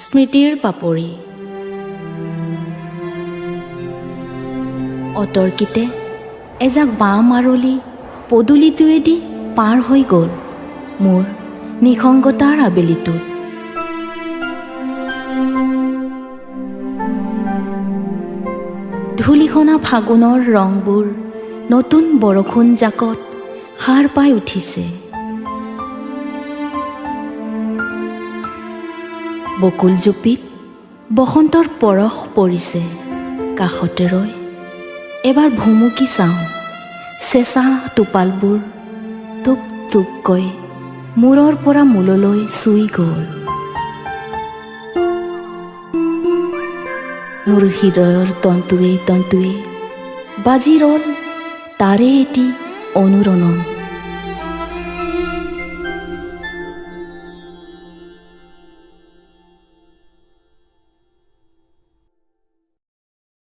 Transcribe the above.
স্মৃতিৰ পাপৰি। অতৰ্কিতে এজাক বাঁহ মাৰলি পদূলিটোৱেদি পাৰ হৈ গ'ল মোৰ নিসংগতাৰ আবেলিটোত। ধূলিসনা ফাগুনৰ ৰংবোৰ নতুন বৰষুণ জাকত সাৰ পাই উঠিছে। বকুল জুপিত বসন্তৰ পৰশ পৰিছে। কাষতে ৰৈ এবাৰ ভুমুকি চাওঁ, চেঁচা টোপালবোৰ টোপ টোপকৈ মূৰৰ পৰা মূললৈ চুই গ'ল। মোৰ হৃদয়ৰ তন্তুৱে তন্তুৱে বাজি ৰ'ল তাৰে এটি অনুৰণন।